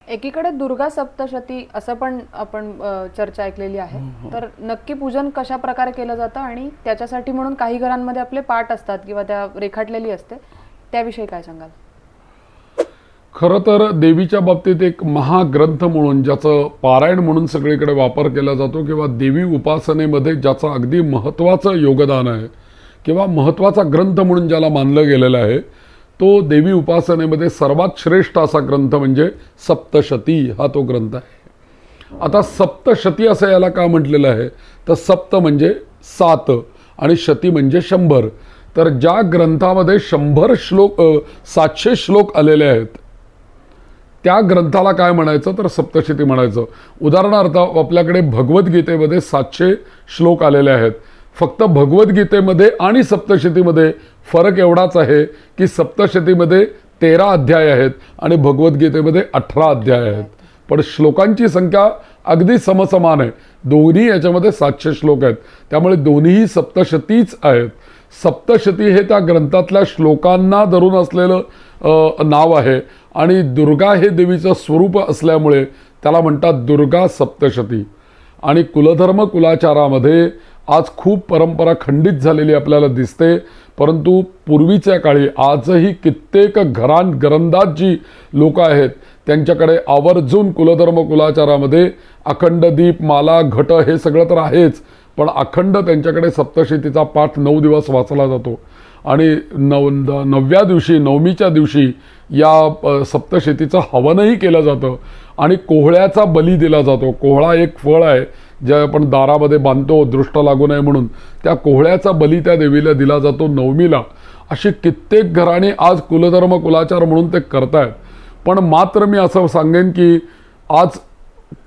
एकीकडे दुर्गा सप्तशती असं पण आपण चर्चा ऐकलेली आहे. तर नक्की पूजन कशा प्रकारे केलं जातं आणि त्याच्यासाठी म्हणून काही घरांमध्ये आपले पाठ असतात किंवा त्या रेखाटलेली असते, त्याविषयी काय सांगाल? खरं तर देवीच्या बाबतीत एक महाग्रंथ म्हणून ज्याचं पारायण म्हणून सगळीकडे वापर केला जातो किंवा देवी उपासनेमध्ये ज्याचं अगदी महत्त्वाचं योगदान आहे किंवा महत्त्वाचा ग्रंथ म्हणून ज्याला मानलं गेलेलं आहे, तो देवी उपासनेमध्ये सर्वात श्रेष्ठ असा ग्रंथ म्हणजे सप्तशती हा तो ग्रंथ आहे. आता सप्तशती असं याला का म्हटलेलं आहे, तर सप्त म्हणजे 7 आणि शती म्हणजे 100. तर ज्या ग्रंथामध्ये 100 श्लोक 700 श्लोक आलेले आहेत त्या ग्रंथाला काय म्हणायचं, तर सप्तशती म्हणायचं. उदाहरणार्थ आपल्याकडे भगवद्गीतेमध्ये 700 श्लोक आलेले आहेत. फक्त भगवद्गीतेमध्ये आणि सप्तशतीमध्ये फरक एवढाच आहे की सप्तशतीमध्ये 13 अध्याय आहेत आणि भगवद्गीतेमध्ये 18 अध्याय आहेत, पण श्लोकांची संख्या अगदी समसमान आहे. दोन्ही याच्यामध्ये 700 श्लोक आहेत, त्यामुळे दोन्हीही सप्तशतीच आहेत. सप्तशती हे त्या ग्रंथातल्या श्लोकांना धरून असलेलं नाव आहे आणि दुर्गा हे देवीचं स्वरूप असल्यामुळे त्याला म्हणतात दुर्गा सप्तशती. आणि कुलधर्म कुलाचारामध्ये आज खूप परंपरा खंडित झालेली आपल्याला दिसते, परंतु पूर्वीच्या काळी आजही कित्येक घरंदाज जी लोक आहेत त्यांच्याकडे आवर्जून कुलधर्म कुलाचारामध्ये अखंड दीप माला घट हे सगळं तर आहेच, पण अखंड त्यांच्याकडे सप्तशतीचा पाठ 9 दिवस वाचला जातो आणि 9व्या दिवशी नवमीच्या दिवशी या सप्तशतीचं हवनही केलं जातं आणि कोहळ्याचा बली दिला जातो. कोहळा एक फळ आहे जे आपण दारामध्ये बांधतो दृष्ट लागू नये म्हणून, त्या कोहळ्याचा बली त्या देवीला दिला जातो नवमीला. अशी कित्येक घराणे आज कुलधर्म कुलाचार म्हणून ते करतायत. पण मात्र मी असं सांगेन की आज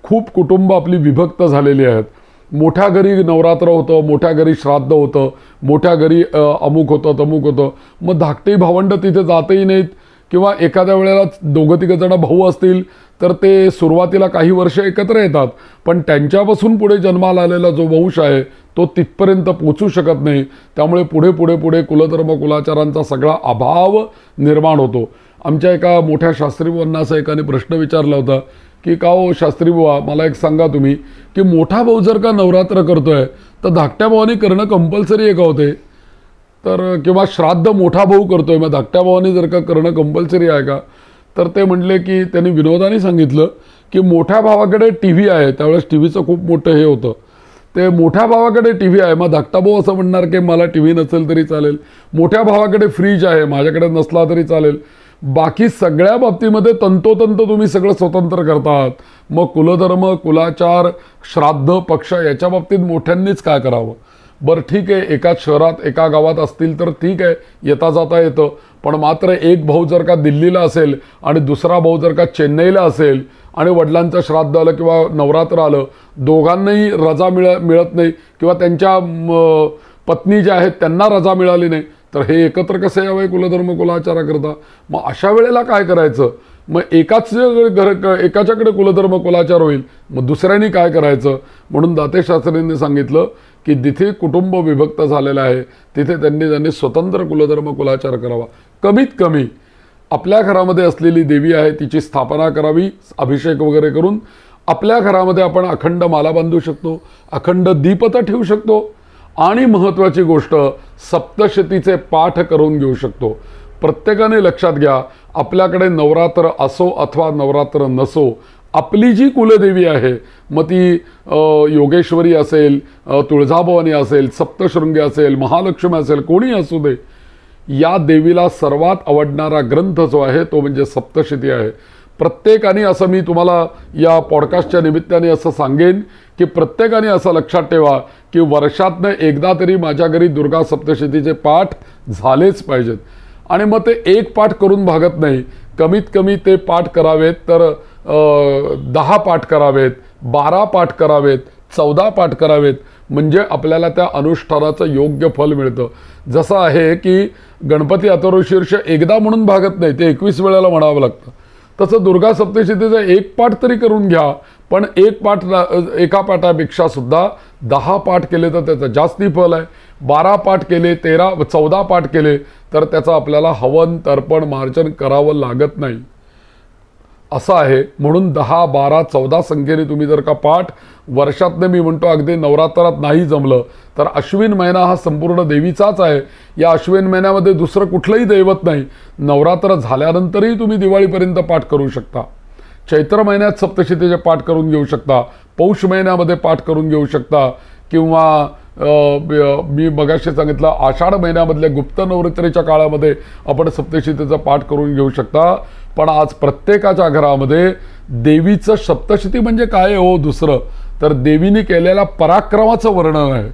खूप कुटुंब आपली विभक्त झालेली आहेत. मोठ्या घरी नवरात्र होतं, मोठ्या घरी श्राद्ध होतं, मोठ्या घरी अमुक होतं तमुक होतं, मग धाकटी भावंड तिथे जातही नाहीत किंवा एखाद्या वेळेला 2-3 जण भाऊ असतील तर ते सुरुवातीला काही वर्ष एकत्र येतात, पण त्यांच्यापासून पुढे जन्माला आलेला जो वंश आहे तो तिथपर्यंत पोचू शकत नाही. त्यामुळे पुढे पुढे पुढे कुलधर्म कुलाचारांचा सगळा अभाव निर्माण होतो. आमच्या एका मोठ्या शास्त्रीबुवांना असा एकाने प्रश्न विचारला होता की का हो शास्त्री बुवा, मला एक सांगा तुम्ही की मोठा भाऊ जर का नवरात्र करतोय तर धाकट्या भावाने करणं कंपल्सरी आहे का होते, तर किंवा श्राद्ध मोठा भाऊ करतोय मग धाकट्या भावाने जर का करणं कंपल्सरी आहे का. तर ते म्हणले की त्यांनी विनोदाने सांगितलं की मोठ्या भावाकडे TV आहे, त्यावेळेस टीव्हीचं खूप मोठं हे होतं, ते मोठ्या भावाकडे TV आहे, मग धाकटा भाऊ असं म्हणणार की मला TV नसेल तरी चालेल. मोठ्या भावाकडे फ्रीज आहे, माझ्याकडे नसला तरी चालेल. बाकी सगळ्या बाबतीमध्ये तंतोतंत तुम्ही सगळं स्वतंत्र करतात. मग कुलधर्म कुलाचार श्राद्ध पक्ष याच्या बाबतीत मोठ्यांनीच काय करावं. बरं ठीक आहे, एकाच शहरात एका गावात असतील तर ठीक आहे, येता जाता येतं, पण मात्र एक भाऊ जर का दिल्लीला असेल आणि दुसरा भाऊ जर का चेन्नईला असेल आणि वडिलांचं श्राद्ध आलं किंवा नवरात्र आलं, दोघांनाही रजा मिळत नाही किंवा त्यांच्या पत्नी ज्या आहेत त्यांना रजा मिळाली नाही, तर हे एकत्र कसे यावे कुलधर्म कुलाचाराकरता. मग अशा वेळेला काय करायचं, मग एकाच्याकडे कुलधर्म कुलाचार होईल, मग दुसऱ्यांनी काय करायचं. म्हणून दातेशास्त्रींनी सांगितलं की जिथे कुटुंब विभक्त झालेलं आहे तिथे त्यांनी स्वतंत्र कुलधर्म कुलाचार करावा. कमीत कमी आपल्या घरामध्ये असलेली देवी आहे तिची स्थापना करावी, अभिषेक वगैरे करून आपल्या घरामध्ये आपण अखंड माला बांधू शकतो, अखंड दीपता ठेवू शकतो आणि महत्त्वाची गोष्ट सप्तशतीचे पाठ करून घेऊ शकतो. प्रत्येकाने लक्षात घ्या, आपल्याकडे नवरात्र असो अथवा नवरात्र नसो, आपली जी कुलदेवी आहे मग ती योगेश्वरी असेल, तुळजाभवानी असेल, सप्तशृंगी असेल, महालक्ष्मी असेल, कोणी असू दे, या देवीला सर्वात आवडणारा ग्रंथ जो आहे तो म्हणजे सप्तशती आहे. प्रत्येकाने असं मी तुम्हाला या पॉडकास्टच्या निमित्ताने असं सांगेन की प्रत्येकाने असं लक्षात ठेवा की वर्षातनं एकदा तरी माझ्या घरी दुर्गा सप्तशतीचे पाठ झालेच पाहिजेत. आणि मग ते एक पाठ करून भागत नाही, कमीत कमी ते पाठ करावेत तर 10 पाठ करावेत, 12 पाठ करावेत, 14 पाठ करावेत, म्हणजे आपल्याला त्या अनुष्ठानाचं योग्य फल मिळतं. जसं आहे की गणपती अथर्वशीर्ष एकदा म्हणून भागत नाही, ते 21 वेळेला म्हणावं लागतं. तसं दुर्गा सप्तशतीचा एक पाठ तरी करून घ्या, पण एक पाठ एका पाठापेक्षा सुद्धा 10 पाठ केले तर त्याचं जास्ती फल आहे. 12 पाठ केले, 14 पाठ केले तर त्याचं आपल्याला हवन तर्पण मार्जन करावं लागत नाही. असं आहे. म्हणून 10, 12, 14 संख्येने तुम्ही जर का पाठ वर्षातनं, मी म्हणतो अगदी नवरात्रात नाही जमलं तर अश्विन महिना हा संपूर्ण देवीचाच आहे. या अश्विन महिन्यामध्ये दुसरं कुठलंही दैवत नाही. नवरात्र झाल्यानंतरही तुम्ही दिवाळीपर्यंत पाठ करू शकता. चैत्र महिन्यात सप्तशतीचे पाठ करून घेऊ शकता, पौष महिन्यामध्ये पाठ करून घेऊ शकता, किंवा मी मगाशी सांगितलं आषाढ महिन्यामधल्या गुप्त नवरात्रीच्या काळामध्ये आपण सप्तशतीचा पाठ करून घेऊ शकता. पण आज प्रत्येकाच्या घरामध्ये देवीचं सप्तशती म्हणजे काय हो दुसरं तर देवीने केलेल्या पराक्रमाचं वर्णन आहे.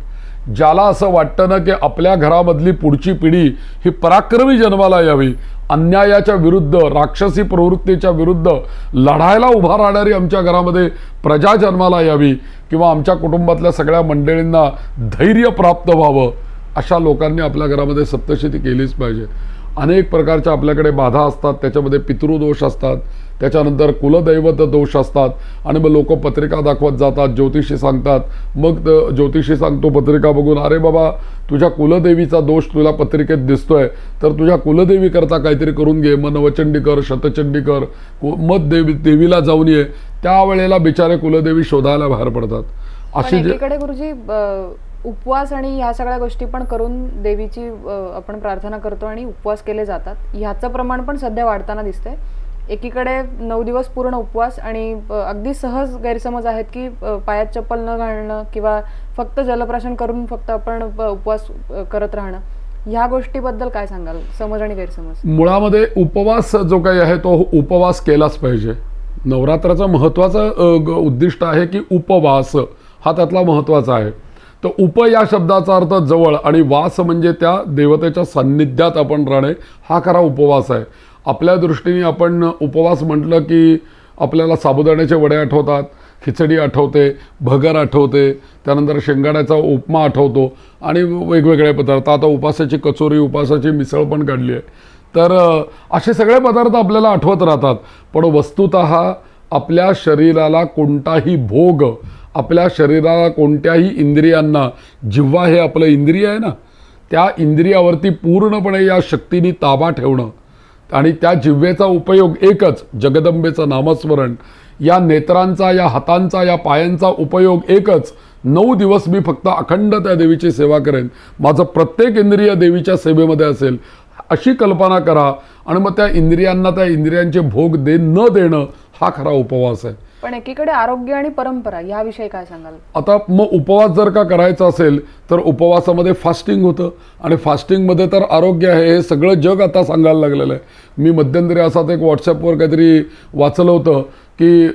ज्याला असं वाटतं ना की आपल्या घरामधली पुढची पिढी ही पराक्रमी जन्माला यावी, अन्यायाच्या विरुद्ध, राक्षसी प्रवृत्तीच्या विरुद्ध लढायला उभा राहणारी आमच्या घरामध्ये प्रजा जन्माला यावी, किंवा आमच्या कुटुंबातल्या सगळ्या मंडळींना धैर्य प्राप्त व्हावं, अशा लोकांनी आपल्या घरामध्ये सप्तशती केलीच पाहिजे. अनेक प्रकारच्या आपल्याकडे बाधा असतात, त्याच्यामध्ये पितृदोष असतात, त्याच्यानंतर कुलदैवत दोष असतात, आणि मग लोक पत्रिका दाखवत जातात, ज्योतिषी सांगतात. मग ज्योतिषी सांगतो पत्रिका बघून, अरे बाबा तुझ्या कुलदेवीचा दोष तुला पत्रिकेत दिसतोय तर तुझ्या कुलदेवी करता काहीतरी करून घे, मग नवचंडी कर, शतचंडी कर, मग देवीला जाऊन ये. त्यावेळेला बिचारे कुलदेवी शोधायला बाहेर पडतात. अशी एकीकडे गुरुजी उपवास आणि ह्या सगळ्या गोष्टी पण करून देवीची आपण प्रार्थना करतो आणि उपवास केले जातात. ह्याचं प्रमाण पण सध्या वाढताना दिसतंय. एकीकडे 9 दिवस पूर्ण उपवास, आणि अगदी सहज गैरसमज आहेत की पायात चप्पल न घालणं किंवा फक्त जलप्राशन करून फक्त आपण उपवास करत राहणं, ह्या गोष्टीबद्दल काय सांगाल? समज आणि गैरसमज. मुळामध्ये उपवास जो काही आहे तो उपवास केलाच पाहिजे. नवरात्राचा महत्त्वाचा उद्दिष्ट आहे की उपवास हा त्यातला महत्त्वाचा आहे. तर उप या शब्दाचा अर्थ जवळ, आणि वास म्हणजे त्या देवतेच्या सान्निध्यात आपण राहणे, हा खरा उपवास आहे. आपल्या दृष्टीने आपण उपवास म्हटलं की आपल्याला साबुदाण्याचे वडे आठवतात, खिचडी आठवते, भगर आठवते, त्यानंतर शेंगाड्याचा उपमा आठवतो, आणि वेगवेगळे पदार्थ. आता उपासाची कचोरी, उपासाची मिसळ पण काढली आहे. तर असे सगळे पदार्थ आपल्याला आठवत राहतात. पण वस्तुतः आपल्या शरीराला कोणताही भोग, आपल्या शरीराला कोणत्याही इंद्रियांना, जिव्हा हे आपलं इंद्रिय आहे ना, त्या इंद्रियावरती पूर्णपणे या शक्तीने ताबा ठेवणं, आणि त्या जिव्हेचा उपयोग एकच, जगदंबेचं नामस्मरण. या नेत्रांचा, या हातांचा, या पायांचा उपयोग एकच. 9 दिवस मी फक्त अखंड त्या देवीची सेवा करेन, माझं प्रत्येक इंद्रिय देवीच्या सेवेमध्ये असेल, अशी कल्पना करा. आणि मग त्या इंद्रियांना, त्या इंद्रियांचे भोग न देणं, हा खरा उपवास आहे. पण एकीकडे आरोग्य आणि परंपरा याविषयी काय सांगाल? आता मग उपवास जर का करायचा असेल तर उपवासामध्ये फास्टिंग होतं, आणि फास्टिंगमध्ये तर आरोग्य आहे, हे सगळं जग आता सांगायला लागलेलं आहे. मी मध्यंतरी असाच एक व्हॉट्सअपवर काहीतरी वाचलं होतं की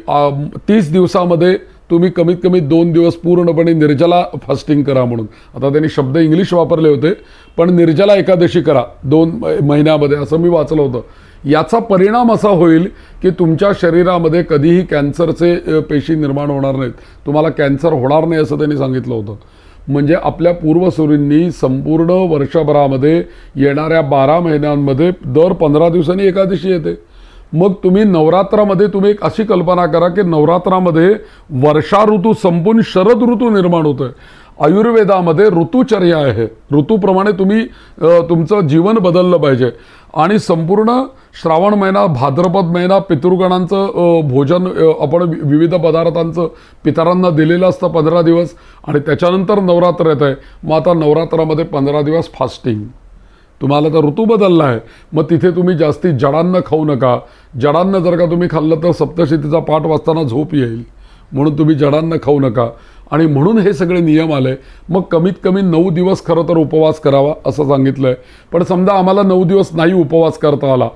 30 दिवसामध्ये तुम्ही कमीत कमी 2 दिवस पूर्णपणे निर्जला फास्टिंग करा म्हणून. आता त्यांनी शब्द इंग्लिश वापरले होते, पण निर्जला एकादशी करा 2 महिन्यामध्ये, असं मी वाचलं होतं. याचा परिणाम असा होईल की तुमच्या शरीरामध्ये कधीही कॅन्सरचे पेशी निर्माण होणार नाहीत, तुम्हाला कॅन्सर होणार नाही असं त्यांनी सांगितलं होतं. म्हणजे आपल्या पूर्वसुरींनी संपूर्ण वर्षभरामध्ये येणाऱ्या 12 महिन्यांमध्ये दर 15 दिवसांनी एकादशी येते. मग तुम्ही नवरात्रामध्ये तुम्ही एक अशी कल्पना करा की नवरात्रामध्ये वर्षा ऋतू संपून शरद ऋतू निर्माण होतोय. आयुर्वेदामध्ये ऋतुचर्या आहे, ऋतूप्रमाणे तुम्ही तुमचं जीवन बदललं पाहिजे. आणि संपूर्ण श्रावण महिना, भाद्रपद महिना पितृगणांचं भोजन आपण विविध पदार्थांचं पितरांना दिलेलं असतं 15 दिवस, आणि त्याच्यानंतर नवरात्र येत आहे. मग आता नवरात्रामध्ये 15 दिवस फास्टिंग. तुम्हाला तर ऋतू बदलला आहे, मग तिथे तुम्ही जास्ती जडान्न खाऊ नका. जडान्न जर का तुम्ही खाल्लं तर सप्तशतीचा पाठ वाचताना झोप येईल, म्हणून तुम्ही जडान्न खाऊ नका. आणि म्हणून हे सगळे नियम आले. मग कमीत कमी 9 दिवस खरं तर उपवास करावा असं सांगितलं आहे. पण समजा आम्हाला 9 दिवस नाही उपवास करता आला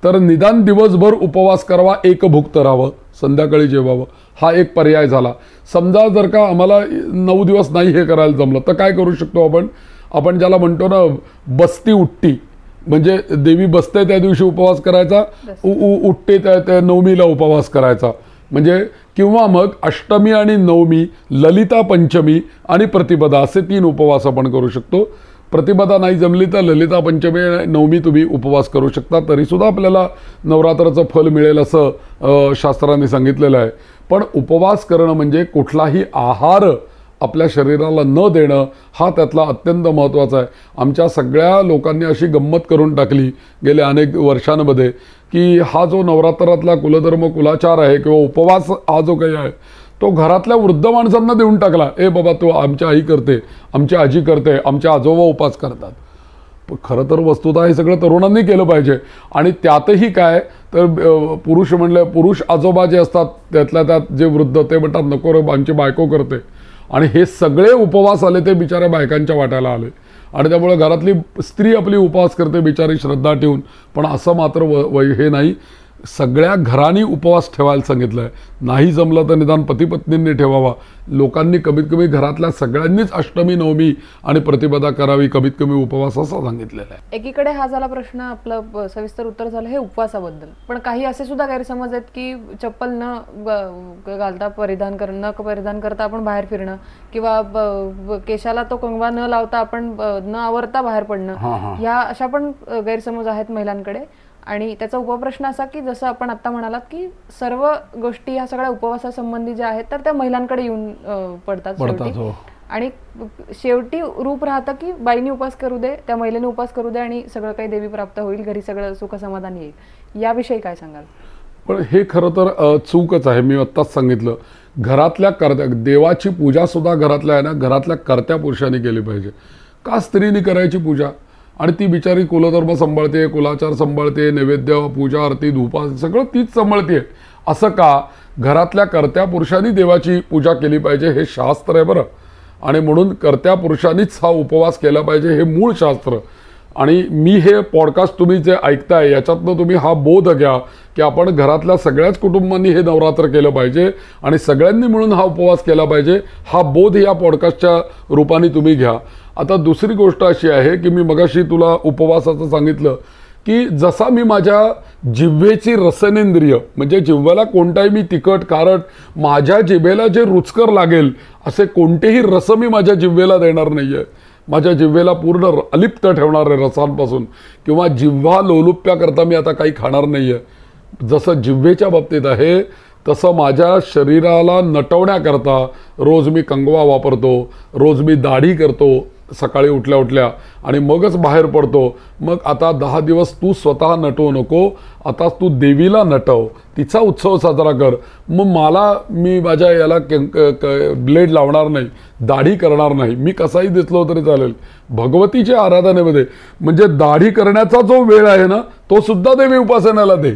तर निदान दिवसभर उपवास करावा, एकभुक्त राहावं, संध्याकाळी जेवावं, हा एक पर्याय झाला. समजा जर का आम्हाला 9 दिवस नाही हे करायला जमलं तर काय करू शकतो आपण ज्याला म्हणतो ना बसती उठती, म्हणजे देवी बसते त्या दिवशी उपवास करायचा, उठते त्या नवमीला उपवास करायचा. म्हणजे किंवा मग अष्टमी आणि नवमी, ललिता पंचमी आणि प्रतिपदा असे 3 उपवास आपण करू शकतो. प्रतिपदा नाही जमली तर ललिता पंचमी आणि नवमी तुम्ही उपवास करू शकता, तरीसुद्धा आपल्याला नवरात्राचं फल मिळेल असं शास्त्रांनी सांगितलेलं आहे. पण उपवास करणं म्हणजे कुठलाही आहार आपल्या शरीराला न देणं हा त्यातला अत्यंत महत्त्वाचा आहे. आमच्या सगळ्या लोकांनी अशी गंमत करून टाकली गेल्या अनेक वर्षांमध्ये की हा जो नवरात्रातला कुलधर्म कुलाचार आहे किंवा उपवास हा जो काही आहे तो घरातल्या वृद्ध माणसांना देऊन टाकला. ए बाबा, तो आमच्या आई करते, आमची आजी करते, आमच्या आजोबा उपास करतात. पण खरं तर वस्तुतः हे सगळं तरुणांनी केलं पाहिजे. आणि त्यातही काय तर पुरुष म्हणले, पुरुष आजोबा जे असतात त्यातल्या त्यात जे वृद्ध ते म्हणतात नको रे आमची बायको करते. आणि हे सगळे उपवास आले ते बिचाऱ्या बायकांच्या वाट्याला आले. आणि त्यामुळे घरातली स्त्री आपली उपवास करते बिचारी श्रद्धा ठेवून. पण असं मात्र हे नाही, सगळ्या घरांनी उपवास ठेवायला सांगितलं आहे. नाही जमलं तर निदान पती पत्नींनी ठेवावा. लोकांनी कमीत कमी घरातल्या सगळ्यांनीच अष्टमी नवमी आणि प्रतिपदा करावी, कमीत कमी उपवास असं सांगितलेलं आहे. एकीकडे हा झाला प्रश्न, आपलं सविस्तर उत्तर झालं हे उपवासाबद्दल. पण काही असे सुद्धा गैरसमज आहेत की चप्पल न घालता न परिधान करता आपण बाहेर फिरणं किंवा केशाला तो कंगवा न लावता आपण न आवरता बाहेर पडणं, ह्या अशा पण गैरसमज आहेत महिलांकडे. आणि त्याचा उपप्रश्न असा की जसं आपण आता म्हणालात की सर्व गोष्टी ह्या सगळ्या उपवासासंबंधी ज्या आहेत तर त्या महिलांकडे येऊन पडतात. आणि शेवटी रूप राहतं की बाईनी उपास करू दे, त्या महिलेने उपास करू दे आणि सगळं काही देवी प्राप्त होईल, घरी सगळं सुख समाधान येईल. याविषयी काय सांगाल? पण हे खरं तर चूकच आहे. मी आत्ताच सांगितलं, घरातल्या देवाची पूजा सुद्धा घरातल्या आहे ना, घरातल्या कर्त्या पुरुषांनी केली पाहिजे. का स्त्रीनी करायची पूजा? आणि ती बिचारी कुलधर्म सांभाळते, कुलाचार सांभाळते, नैवेद्य, पूजा, आरती, धूपा सगळं तीच सांभाळते. असं का? घरातल्या कर्त्या पुरुषांनी देवाची पूजा केली पाहिजे हे शास्त्र आहे बरं. आणि म्हणून कर्त्या पुरुषांनीच हा उपवास केला पाहिजे हे मूळ शास्त्र. आणि मी हे पॉडकास्ट तुम्ही जे ऐकताय याच्यातनं तुम्ही हा बोध घ्या की आपण घरातल्या सगळ्याच कुटुंबांनी हे नवरात्र केलं पाहिजे आणि सगळ्यांनी मिळून हा उपवास केला पाहिजे. हा बोध या पॉडकास्टच्या रूपाने तुम्ही घ्या. आता दुसरी गोष्ट अशी आहे की मी मगाशी तुला उपवासाचं सांगितलं की जसा मी माझ्या जिव्हेची रसनेंद्रिय म्हणजे जिव्ह्याला कोणताही मी तिखट खारट माझ्या जिभेला जे रुचकर लागेल असे कोणतेही रस मी माझ्या जिव्हेला देणार नाही आहे. माझ्या जिव्हेला पूर्ण अलिप्त ठेवणार आहे रसांपासून, किंवा जिव्हा लोलुप्याकरता मी आता काही खाणार नाही आहे. जसं जिव्हेच्या बाबतीत आहे तसं माझ्या शरीराला नटवण्याकरता रोज मी कंगवा वापरतो, रोज मी दाढी करतो सकाळी उठल्या उठल्या आणि मगच बाहेर पडतो. मग आता 10 दिवस तू स्वतः नटवू नको, आता तू देवीला नटव, तिचा उत्सव साजरा कर. मग मी माझ्या याला ब्लेड लावणार नाही, दाढी करणार नाही, मी कसाही दिसलो तरी चालेल. भगवतीच्या आराधनेमध्ये म्हणजे दाढी करण्याचा जो वेळ आहे ना तो सुद्धा देवी उपासनेला दे.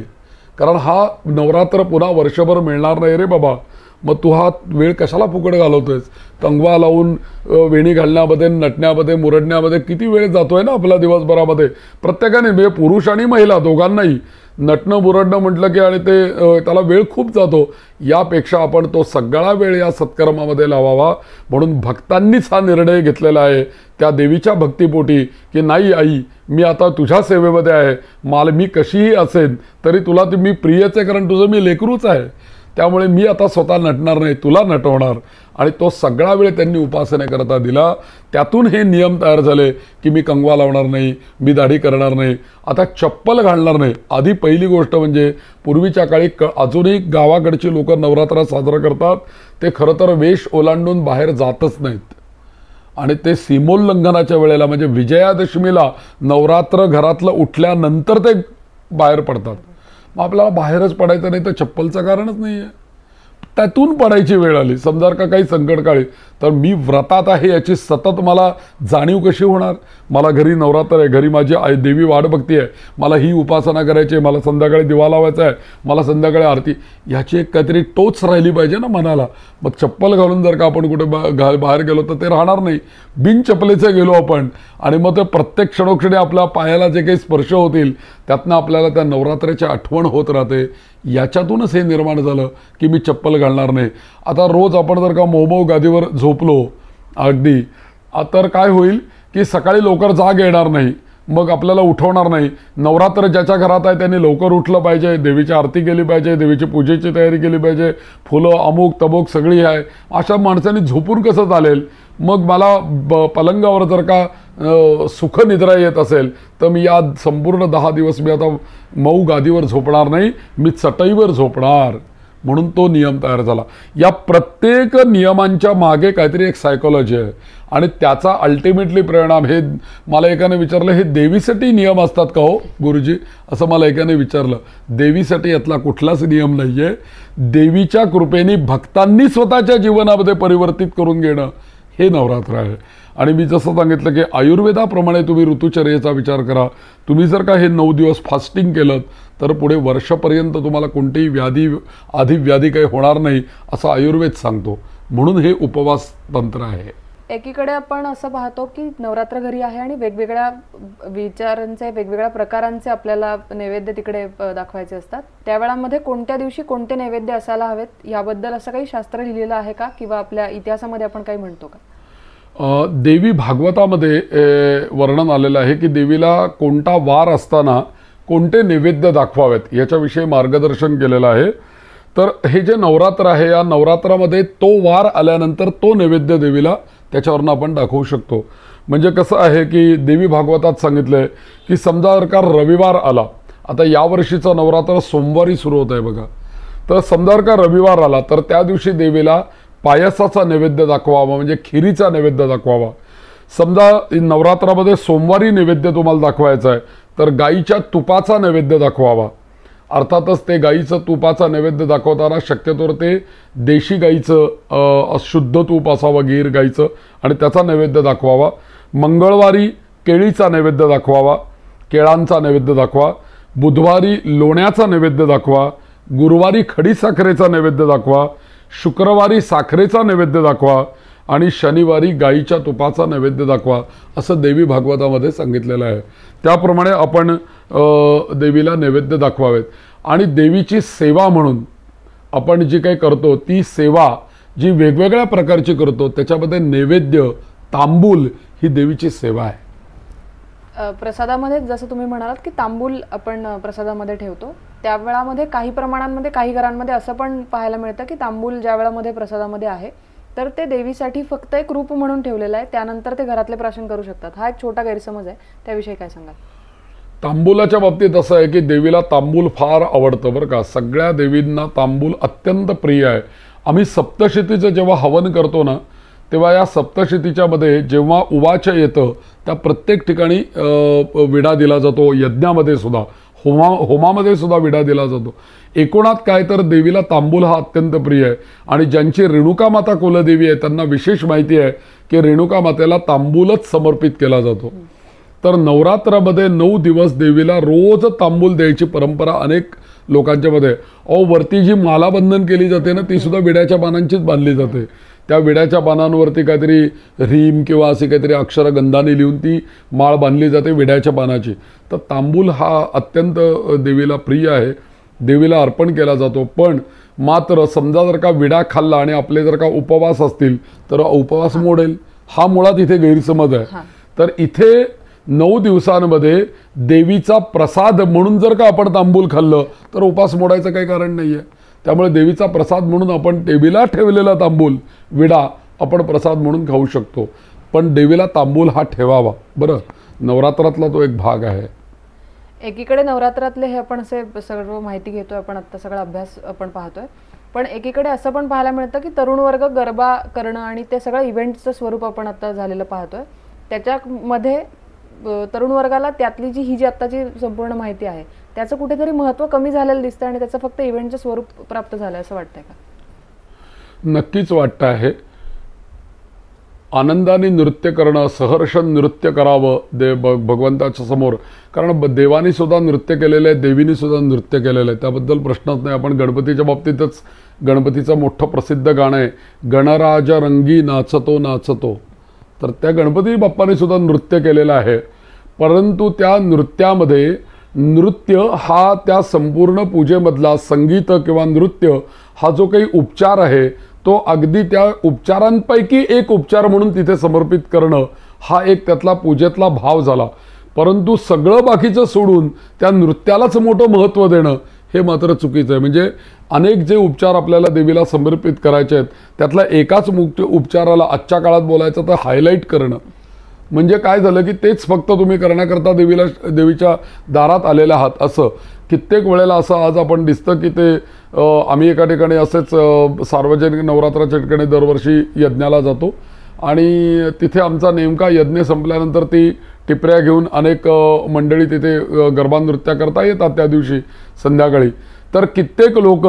कारण हा नवरात्र पुन्हा वर्षभर मिळणार नाही रे बाबा. मग तू हा वेळ कशाला फुकट घालवतोयस? कंगवा लावून वेणी घालण्यामध्ये, नटण्यामध्ये, मुरडण्यामध्ये किती वेळ जातोय ना आपला दिवसभरामध्ये. प्रत्येकाने म्हणजे पुरुष आणि महिला दोघांनाही नटणं मुरडणं म्हटलं की आणि ते त्याला वेळ खूप जातो. यापेक्षा आपण तो सगळा वेळ या सत्कर्मामध्ये लावावा. म्हणून भक्तांनीच हा निर्णय घेतलेला आहे त्या देवीच्या भक्तिपोटी की नाही आई, मी आता तुझ्या सेवेमध्ये आहे, मी कशीही असेन तरी तुला मी प्रियच आहे, कारण तुझं मी लेकरूच आहे. त्यामुळे मी आता स्वतः नटणार नाही, तुला नटवणार. आणि तो सगळा वेळ त्यांनी उपासनेकरता दिला. त्यातून हे नियम तयार झाले की मी कंगवा लावणार नाही, मी दाढी करणार नाही, आता चप्पल घालणार नाही. आधी पहिली गोष्ट म्हणजे पूर्वीच्या काळी अजूनही गावाकडची लोक नवरात्र साजरा करतात ते खरं तर वेश ओलांडून बाहेर जातच नाहीत. आणि ते सीमोल्लंघनाच्या वेळेला म्हणजे विजयादशमीला नवरात्र घरातलं उठल्यानंतर ते बाहेर पडतात. मग आपल्याला बाहेरच पडायचं नाही तर चप्पलचं कारणच नाही आहे. त्यातून पडायची वेळ आली समजा का काही संकटकाळी, तर मी व्रतात आहे याची सतत मला जाणीव कशी होणार? मला घरी नवरात्र आहे, घरी माझी देवी वाट बघती आहे, मला ही उपासना करायची आहे, मला संध्याकाळी दिवा लावायचा आहे, मला संध्याकाळी आरती, ह्याची एक काहीतरी टोच राहिली पाहिजे ना मनाला. मग चप्पल घालून जर का आपण कुठे बाहेर गेलो तर ते राहणार नाही. बिन चपलेचे गेलो आपण आणि मग ते प्रत्येक क्षणोक्षणी आपल्या पायाला जे काही स्पर्श होतील त्यातनं आपल्याला त्या नवरात्राची आठवण होत राहते. याच्यातूनच हे निर्माण झालं की मी चप्पल घालणार नाही. आता रोज आपण जर का मऊ गादीवर झोपलो अगदी, तर काय होईल की सकाळी लवकर जाग येणार नाही, मग आपल्याला उठवणार नाही. नवरात्र ज्याच्या घरात आहे त्यांनी लवकर उठलं पाहिजे, देवीची आरती केली पाहिजे, देवीची पूजेची तयारी केली पाहिजे, फुलं अमुक तमुक सगळी आहे. अशा माणसांनी झोपून कसं चालेल? मग मला पलंगावर जर का सुखनिद्रा येत असेल तर मी या संपूर्ण 10 दिवस मी आता मऊ गादीवर झोपणार नाही, मी चटईवर झोपणार. म्हणून तो नियम तयार झाला. या प्रत्येक नियमांच्या मागे काहीतरी एक सायकोलॉजी आहे आणि त्याचा अल्टिमेटली परिणाम हे मला एकाने विचारलं, हे देवीसाठी नियम असतात का हो गुरुजी, असं मला एकाने विचारलं. देवीसाठी यातला कुठलाच नियम नाही आहे. देवीच्या कृपेने भक्तांनी स्वतःच्या जीवनामध्ये परिवर्तित करून घेणं हे नवरात्र आहे. आणि मी जसं सांगितलं की आयुर्वेदाप्रमाणे तुम्ही ऋतुचर्येचा विचार करा. तुम्ही जर का हे 9 दिवस फास्टिंग केलं तर पुढे वर्षापर्यंत तुम्हाला कोणतीही व्याधी काही होणार नाही असं आयुर्वेद सांगतो. म्हणून हे उपवास तंत्र आहे. एकीकडे आपण असं पाहतो की नवरात्र घरी आहे आणि वेगवेगळ्या विचारांचे वेगवेगळ्या प्रकारांचे आपल्याला नैवेद्य तिकडे दाखवायचे असतात. त्यावेळामध्ये कोणत्या दिवशी कोणते नैवेद्य असायला हवेत याबद्दल असं काही शास्त्र लिहिलेलं आहे का, किंवा आपल्या इतिहासामध्ये आपण काही म्हणतो का? देवी भागवतामध्ये वर्णन आलेलं आहे की देवीला कोणता वार असताना कोणते नैवेद्य दाखवावेत याच्याविषयी मार्गदर्शन केलेलं आहे. तर हे जे नवरात्र आहे या नवरात्रामध्ये तो वार आल्यानंतर तो नैवेद्य देवीला त्याच्यावरनं आपण दाखवू शकतो. म्हणजे कसं आहे की देवी भागवतात सांगितलंय की समजा जर का रविवार आला, आता यावर्षीचं नवरात्र सोमवारी सुरू होत आहे बघा, तर समजा जर का रविवार आला तर त्या दिवशी देवीला पायसाचा नैवेद्य दाखवावा, म्हणजे खिरीचा नैवेद्य दाखवावा. समजा नवरात्रामध्ये सोमवारी नैवेद्य तुम्हाला दाखवायचा आहे तर गाईच्या तुपाचा नैवेद्य दाखवावा. अर्थातच ते गाईचं तुपाचा नैवेद्य दाखवताना शक्यतोवर ते देशी गाईचं शुद्ध तूप असावं, गीर गाईचं, आणि त्याचा नैवेद्य दाखवावा. मंगळवारी केळीचा नैवेद्य दाखवावा, केळांचा नैवेद्य दाखवा. बुधवारी लोण्याचा नैवेद्य दाखवा. गुरुवारी खडीसाखरेचा नैवेद्य दाखवा. शुक्रवारी साखरेचा नैवेद्य दाखवा आणि शनिवारी गाईच्या तुपाचा नैवेद्य दाखवा, असं देवी भागवतामध्ये सांगितलेलं आहे. त्याप्रमाणे आपण देवीला नैवेद्य दाखवावेत. आणि देवीची सेवा म्हणून आपण जी काही करतो ती सेवा जी वेगवेगळ्या प्रकारची करतो त्याच्यामध्ये नैवेद्य तांबूल ही देवीची सेवा आहे. प्रसादामध्ये जसं तुम्ही म्हणालात की तांबूल आपण प्रसादामध्ये ठेवतो, त्यावेळामध्ये काही प्रमाणांमध्ये काही घरांमध्ये असं पण पाहायला मिळतं की तांबूल ज्या वेळामध्ये प्रसादामध्ये आहे तर ते देवीसाठी फक्त एक रूप म्हणून ठेवलेलं आहे, त्यानंतर ते घरातले प्राशन करू शकतात. हा एक छोटा गैरसमज आहे, त्याविषयी काय सांगाल? तांबूलाच्या बाबतीत असं आहे की देवीला तांबूल फार आवडतं बरं का. सगळ्या देवींना तांबूल अत्यंत प्रिय आहे. आम्ही सप्तशतीचं जेव्हा हवन करतो ना तेव्हा या सप्तशतीच्या मध्ये जेव्हा उवाच येतं त्या प्रत्येक ठिकाणी विडा दिला जातो. यज्ञामध्ये सुद्धा होमामध्ये सुद्धा विडा दिला जातो. एकूणात काय तर देवीला तांबूल हा अत्यंत प्रिय आहे. आणि ज्यांची रेणुका माता कुलदेवी आहे त्यांना विशेष माहिती आहे की रेणुका मातेला तांबूलच समर्पित केला जातो. तर नवरात्रामध्ये 9 दिवस देवीला रोज तांबूल द्यायची परंपरा अनेक लोकांच्या मध्ये. वरती जी माला बंधन केली जाते ना ती सुद्धा विड्याच्या पानांचीच बांधली जाते. त्या विड्याच्या पानांवरती काहीतरी रीम किंवा अशी काहीतरी अक्षर गंधाने लिहून ती माळ बांधली जाते विड्याच्या पानाची. तर तांबूल हा अत्यंत देवीला प्रिय आहे, देवीला अर्पण केला जातो. पण मात्र समजा जर का विडा खाल्ला आणि आपले जर का उपवास असतील तर उपवास मोडेल, हा मुळात इथे गैरसमज आहे. तर इथे 9 दिवसांमध्ये देवीचा प्रसाद म्हणून जर का आपण तांबूल खाल्लं तर उपास मोडायचं काही कारण नाही आहे. त्यामुळे देवीचा प्रसाद म्हणून आपण देवीला ठेवलेला तांबूल विडा आपण प्रसाद म्हणून खाऊ शकतो. पण देवीला तांबूल हा ठेवावा. बरं, नवरात्रातला तो एक भाग आहे. एकीकडे नवरात्रातले हे आपण असे सर्व माहिती घेतोय, आपण आता सगळा अभ्यास आपण पाहतोय, पण एकीकडे असं पण पाहायला मिळतं की तरुण वर्ग गरबा करणं आणि ते सगळं इव्हेंटचं स्वरूप आपण आता झालेलं पाहतोय. त्याच्यामध्ये तरुण वर्गाला त्यातली जी ही आत्ताची संपूर्ण माहिती आहे त्याचं कुठेतरी महत्त्व कमी झालेलं दिसतं आणि त्याचं फक्त इव्हेंटचं स्वरूप प्राप्त झालं असं वाटतंय का? नक्कीच वाटतं आहे. आनंदाने नृत्य करणं, सहर्ष नृत्य करावं भगवंताच्या समोर. कारण देवानी सुद्धा नृत्य केलेलं आहे, देवीनी सुद्धा नृत्य केलेलं आहे, त्याबद्दल प्रश्नच नाही. आपण गणपतीच्या बाबतीतच गणपतीचं मोठं प्रसिद्ध गाणं आहे गणराज रंगी नाचतो नाचतो. तर त्या गणपती बाप्पाने सुद्धा नृत्य केलेलं आहे. परंतु त्या नृत्यामध्ये नृत्य हा त्या संपूर्ण पूजेमधला संगीत किंवा नृत्य हा जो काही उपचार आहे तो अगदी त्या उपचारांपैकी एक उपचार म्हणून तिथे समर्पित करणं हा एक त्यातला पूजेतला भाव झाला. परंतु सगळं बाकीचं सोडून त्या नृत्यालाच मोठं महत्त्व देणं हे मात्र चुकीचं आहे. म्हणजे अनेक जे उपचार आपल्याला देवीला समर्पित करायचे आहेत त्यातला एकाच मुख्य उपचाराला आजच्या काळात बोलायचं तर हायलाईट करणं म्हणजे काय झालं की तेच फक्त तुम्ही करण्याकरता देवीच्या दारात आलेले आहात असं. कित्येक वेळेला असं आज आपण दिसतं की ते आम्ही एका ठिकाणी असेच सार्वजनिक नवरात्राच्या ठिकाणी दरवर्षी यज्ञाला जातो आणि तिथे आमचा नेमका यज्ञ संपल्यानंतर ती टिपऱ्या घेऊन अनेक मंडळी तिथे गरबा नृत्य करता येतात त्या दिवशी संध्याकाळी. तर कित्येक लोक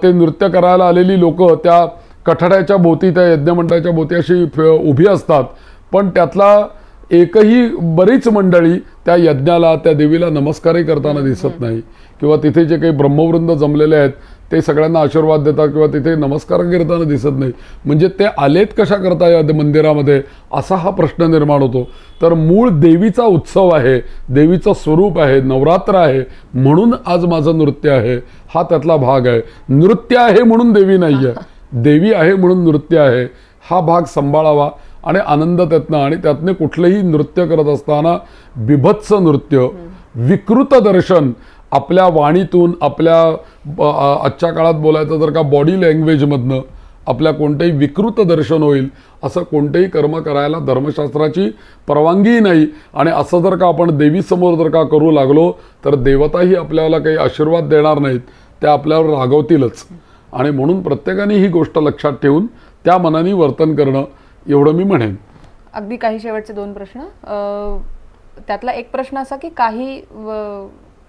ते नृत्य करायला आलेली लोक त्या कठड्याच्या भोवती त्या यज्ञमंडळाच्या भोवती अशी उभी असतात, पण त्यातला एकही बरीच मंडळी त्या यज्ञाला त्या देवीला नमस्कारही करताना दिसत नाही किंवा तिथे जे काही ब्रह्मवृंद जमलेले आहेत ते सगळ्यांना आशीर्वाद देतात किंवा तिथे नमस्कार करताना दिसत नाही. म्हणजे ते आलेत कशा करता या मंदिरामध्ये असा हा प्रश्न निर्माण होतो. तर मूळ देवीचा उत्सव आहे, देवीचं स्वरूप आहे, नवरात्र आहे म्हणून आज माझं नृत्य आहे, हा त्यातला भाग आहे. नृत्य आहे म्हणून देवी नाही आहे, देवी आहे म्हणून नृत्य आहे, हा भाग सांभाळावा आणि आनंद त्यातनं. आणि त्यातनं कुठलंही नृत्य करत असताना बिभत्स नृत्य, विकृत दर्शन आपल्या वाणीतून, आपल्या आजच्या काळात बोलायचं जर का बॉडी लँग्वेजमधनं आपल्या कोणतेही विकृत दर्शन होईल असं कोणतेही कर्म करायला धर्मशास्त्राची परवानगीही नाही. आणि असं जर का आपण देवीसमोर जर का करू लागलो तर देवताही आपल्याला काही आशीर्वाद देणार नाहीत, त्या आपल्यावर रागवतीलच. आणि म्हणून प्रत्येकाने ही गोष्ट लक्षात ठेवून त्या मनाने वर्तन करणं एवढं मी म्हणेन. अगदी काही शेवटचे 2 प्रश्न. त्यातला एक प्रश्न असा की काही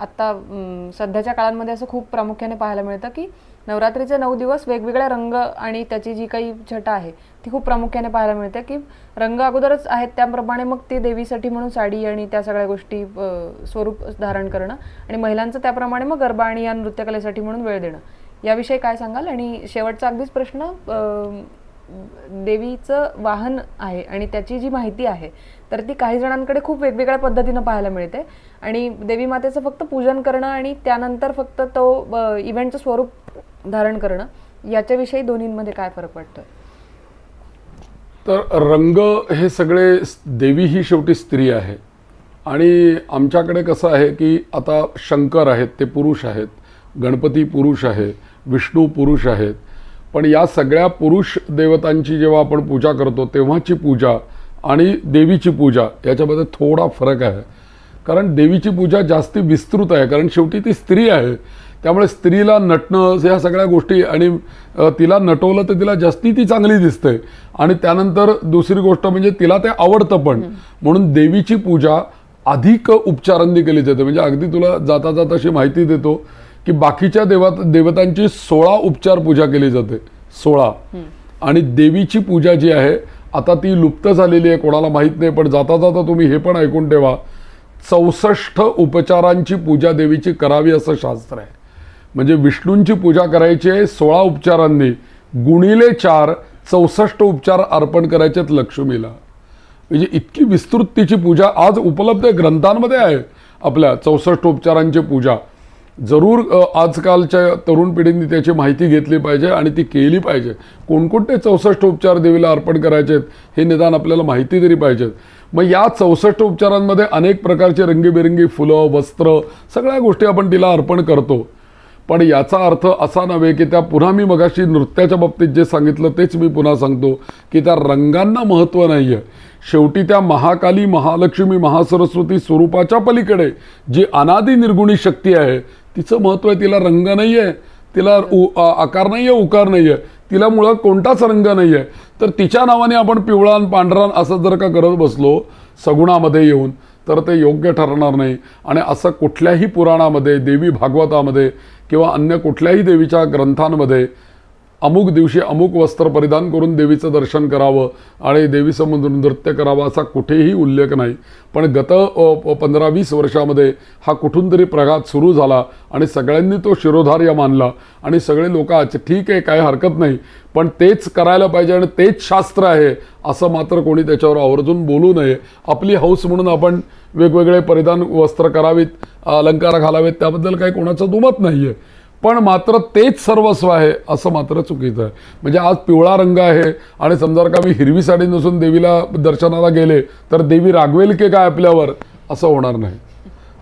आता सध्याच्या काळांमध्ये असं खूप प्रामुख्याने पाहायला मिळतं की नवरात्रीचे 9 दिवस वेगवेगळे रंग आणि त्याची जी काही छटा आहे ती खूप प्रामुख्याने पाहायला मिळते की रंग अगोदरच आहेत त्याप्रमाणे मग ते देवीसाठी म्हणून साडी आणि त्या सगळ्या गोष्टी स्वरूप धारण करणं आणि महिलांचं त्याप्रमाणे मग गरबा आणि या नृत्यकलेसाठी म्हणून वेळ देणं, याविषयी काय सांगाल? आणि शेवटचा अगदीच प्रश्न, देवीचं वाहन आहे आणि त्याची जी माहिती आहे तर ती काही जणांकडे खूप वेगवेगळ्या पद्धतीनं पाहायला मिळते आणि देवी मातेचं फक्त पूजन करणं आणि त्यानंतर फक्त तो इव्हेंटचं स्वरूप धारण करणं याच्याविषयी दोन्हींमध्ये काय फरक वाटतो? तर रंग हे सगळे, देवी ही शेवटी स्त्री आहे आणि आमच्याकडे कसं आहे की आता शंकर आहेत ते पुरुष आहेत, गणपती पुरुष आहे, विष्णू पुरुष आहेत, पण या सगळ्या पुरुष देवतांची जेव्हा आपण पूजा करतो तेव्हाची पूजा आणि देवीची पूजा याच्यामध्ये थोडा फरक आहे. कारण देवीची पूजा जास्ती विस्तृत आहे, कारण शेवटी ती स्त्री आहे, त्यामुळे स्त्रीला नटणं ह्या सगळ्या गोष्टी आणि तिला नटवलं तर तिला जास्ती ती चांगली दिसते आणि त्यानंतर दुसरी गोष्ट म्हणजे तिला ते आवडतं पण. म्हणून देवीची पूजा अधिक उपचारांनी केली जाते. म्हणजे अगदी तुला जाता जाता अशी माहिती देतो की बाकीच्या देवतांची 16 उपचार पूजा केली जाते, 16. आणि देवीची पूजा जी आहे आता ती लुप्त झालेली आहे, कोणाला माहीत नाही, पण जाता जाता तुम्ही हे पण ऐकून ठेवा, 64 उपचारांची पूजा देवीची करावी असं शास्त्र आहे. म्हणजे विष्णूंची पूजा करायची आहे 16 उपचारांनी, गुणिले 4 64 उपचार अर्पण करायचेत लक्ष्मीला. म्हणजे इतकी विस्तृत तिची पूजा आज उपलब्ध ग्रंथांमध्ये आहे आपल्या 64 उपचारांची पूजा. जरूर आजकालच्या तरुण पिढींनी त्याची माहिती घेतली पाहिजे आणि ती केली पाहिजे. कोणकोणते 64 उपचार देवीला अर्पण करायचेत हे निदान आपल्याला माहिती तरी पाहिजेत. मग या 64 उपचारांमध्ये अनेक प्रकारचे रंगीबेरंगी फुलं, वस्त्र, सगळ्या गोष्टी आपण तिला अर्पण करतो. पण याचा अर्थ असा नव्हे की त्या, पुन्हा मी मगाशी नृत्याच्या बाबतीत जे सांगितलं तेच मी पुन्हा सांगतो की त्या रंगांना महत्त्व नाही आहे. शेवटी त्या महाकाली, महालक्ष्मी, महासरस्वती स्वरूपाच्या पलीकडे जी अनादी निर्गुणी शक्ती आहे तिचं महत्त्व आहे. तिला रंग नाही आहे, तिला आकार नाही आहे, उकार नाही आहे, तिला मुळात कोणताच रंग नाही आहे. तर तिच्या नावाने आपण पिवळान पांढरान असं जर का करत बसलो सगुणामध्ये येऊन तर ते योग्य ठरणार नाही. आणि असं कुठल्याही पुराणामध्ये, देवी भागवतामध्ये किंवा अन्य कुठल्याही देवीच्या ग्रंथांमध्ये अमुक दिवशी अमुक वस्त्र परिधान करून देवीचं दर्शन करावं आणि देवीसमोर नृत्य करावं असा कुठेही उल्लेख नाही. पण गत 15-20 वर्षामध्ये हा कुठून तरी प्रघात सुरू झाला आणि सगळ्यांनी तो शिरोधार्य मानला आणि सगळे लोक ठीक आहे, काय हरकत नाही, पण तेच करायला पाहिजे आणि तेच शास्त्र आहे असं मात्र कोणी त्याच्यावर आवर्जून बोलू नये. आपली हौस म्हणून आपण वेगवेगळे परिधान वस्त्र करावीत, अलंकार घालावेत, त्याबद्दल काही कोणाचं दुमत नाही आहे. पण मात्र तेच सर्वस्व आहे असं मात्र चुकीचं आहे. म्हणजे आज पिवळा रंग आहे आणि समजा का मी हिरवी साडी नसून देवीला दर्शनाला गेले तर देवी रागवेल की काय आपल्यावर, असं होणार नाही.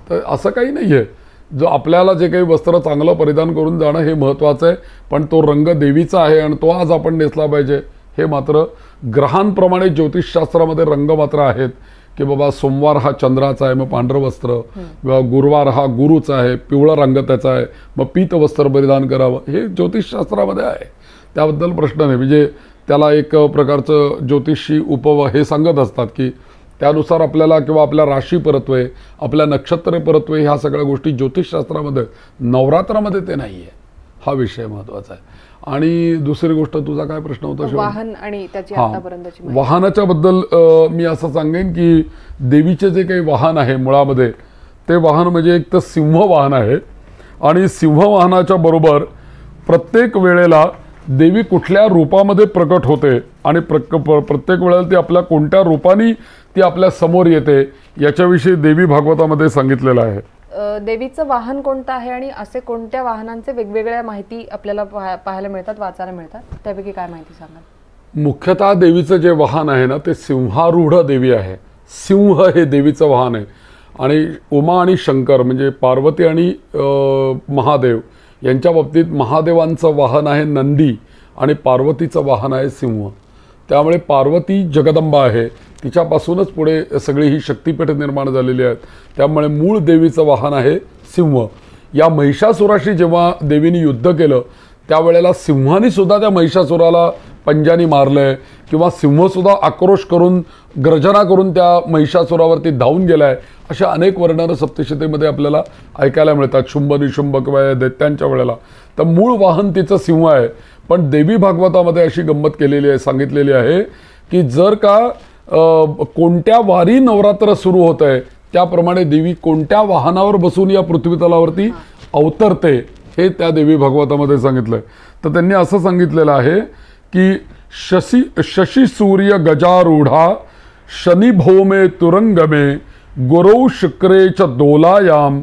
तर असं काही नाही आहे. जो आपल्याला जे काही वस्त्र चांगलं परिधान करून जाणं हे महत्त्वाचं आहे, पण तो रंग देवीचा आहे आणि तो आज आपण नेसला पाहिजे. हे मात्र ग्रहांप्रमाणे ज्योतिषशास्त्रामध्ये रंग मात्र आहेत की बाबा सोमवार हा चंद्राचा आहे मग पांढरं वस्त्र, किंवा गुरुवार हा गुरुचा आहे पिवळा रंग त्याचा आहे मग पीत वस्त्र परिधान करावं, हे ज्योतिषशास्त्रामध्ये आहे, त्याबद्दल प्रश्न नाही. म्हणजे त्याला एक प्रकारचं ज्योतिषी हे सांगत असतात की त्यानुसार आपल्याला किंवा आपल्या राशी परत्वे, आपल्या नक्षत्र परत्वे, ह्या सगळ्या गोष्टी ज्योतिषशास्त्रामध्ये, नवरात्रामध्ये ते नाही आहे. हा विषय महत्त्वाचा आहे. आणि दुसरी गोष्ट, तुझा काय प्रश्न होता? वाहन आणि त्याची आतापर्यंतची माहिती. वाहनाच्या बद्दल मी असं सांगेन की देवीचे जे काही वाहन आहे मुळामध्ये ते वाहन म्हणजे एक तर सिंह वाहन आहे, आणि सिंह वाहनाच्या बरोबर प्रत्येक वेळेला देवी कुठल्या रूपामध्ये प्रकट होते आणि प्रत्येक वेळेला ती आपल्या कोणत्या रूपाने ती आपल्या समोर येते याच्याविषयी देवी भागवतामध्ये सांगितलेलं आहे. देवीचं वाहन कोणतं आहे आणि असे कोणत्या वाहनांचे वेगवेगळ्या माहिती आपल्याला पाहायला मिळतात, वाचायला मिळतात, त्यापैकी काय माहिती सांगाल? मुख्यतः देवीचं जे वाहन आहे ना ते सिंहारूढ देवी आहे. सिंह हे देवीचं वाहन आहे. आणि उमा आणि शंकर म्हणजे पार्वती आणि महादेव यांच्या बाबतीत महादेवांचं वाहन आहे नंदी आणि पार्वतीचं वाहन आहे सिंह. त्यामुळे पार्वती जगदंबा आहे, तिच्यापासूनच पुढे सगळी ही शक्तिपीठ निर्माण झालेली आहेत. त्यामुळे मूळ देवीचं वाहन आहे सिंह. या महिषासुराशी जेव्हा देवीने युद्ध केलं त्यावेळेला सिंहाने सुद्धा त्या महिषासुराला पंजानी मारलंय, किंवा सिंहसुद्धा आक्रोश करून गर्जना करून त्या महिषासुरावरती धावून गेलाय, अशा अनेक वर्णनं सप्तशतीमध्ये आपल्याला ऐकायला मिळतात. शुंभ निशुंभ किंवा दैत्यांच्या वेळेला. तर मूळ वाहन तिचं सिंह आहे. पण देवी भागवतामध्ये अशी गंमत केलेली आहे, सांगितलेली आहे की जर का कोणत्या वारी नवरात्र सुरू होत आहे त्याप्रमाणे देवी कोणत्या वाहनावर बसून या पृथ्वीतलावरती अवतरते हे त्या देवी भागवतामध्ये सांगितलंय. तर त्यांनी असं सांगितलेलं आहे की शशी सूर्य गजारूढा शनी भौमे तुरंगमे गुरौ शुक्रे च दोलायाम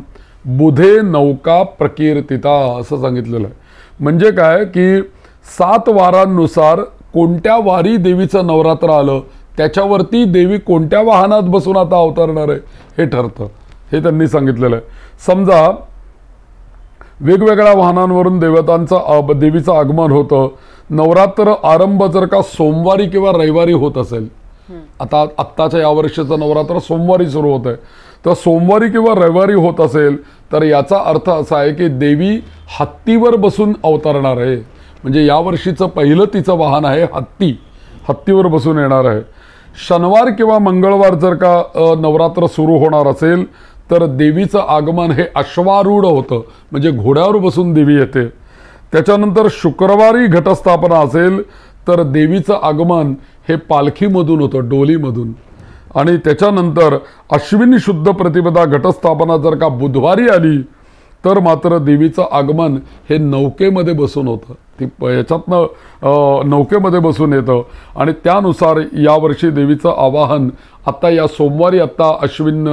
बुधे नौका प्रकीर्तिता असं सांगितलेलं आहे. म्हणजे काय की 7 वारांनुसार कोणत्या वारी देवीचं नवरात्र आलं त्याच्यावरती देवी कोणत्या वाहनात बसून आता अवतरणार आहे हे ठरतं, हे त्यांनी सांगितलेलं आहे. समजा वेगवेगळ्या वाहनांवरून देवीचं आगमन होतं. नवरात्र आरंभ जर का सोमवारी किंवा रविवारी होत असेल, आत्ताच्या यावर्षीचं नवरात्र सोमवारी सुरू होत आहे, तर सोमवारी किंवा रविवारी होत असेल तर याचा अर्थ असा आहे की देवी हत्तीवर बसून अवतरणार आहे. म्हणजे यावर्षीचं पहिलं तिचं वाहन आहे हत्ती, हत्तीवर बसून येणार आहे. शनिवार किंवा मंगळवार जर का नवरात्र सुरू होणार असेल तर देवीचं आगमन हे अश्वारूढ होतं, म्हणजे घोड्यावर बसून देवी येते. त्याच्यानंतर शुक्रवारी घटस्थापना असेल तर देवीचं आगमन हे पालखीमधून होतं, डोलीमधून. आणि त्याच्यानंतर अश्विनी शुद्ध प्रतिपदा घटस्थापना जर का बुधवारी आली तर मात्र देवीचं आगमन हे नौकेमध्ये बसून होतं. ती याच्यातनं नौकेमध्ये बसून येतं. आणि त्यानुसार यावर्षी देवीचं आवाहन आत्ता या सोमवारी अश्विन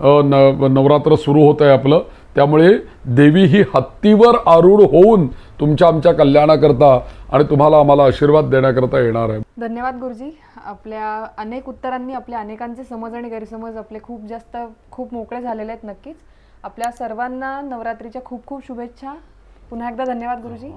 नवरात्र सुरू होत आहे आपलं. त्यामुळे देवी ही हत्तीवर आरूढ होऊन तुमच्या आमच्या कल्याणाकरता आणि तुम्हाला आम्हाला आशीर्वाद देण्याकरता येणार आहे. धन्यवाद गुरुजी. आपल्या अनेक उत्तरांनी आपल्या अनेकांचे समज आणि गैरसमज आपले खूप मोकळे झालेले आहेत. नक्कीच आपल्या सर्वांना नवरात्रीच्या खूप शुभेच्छा. पुन्हा एकदा धन्यवाद गुरुजी.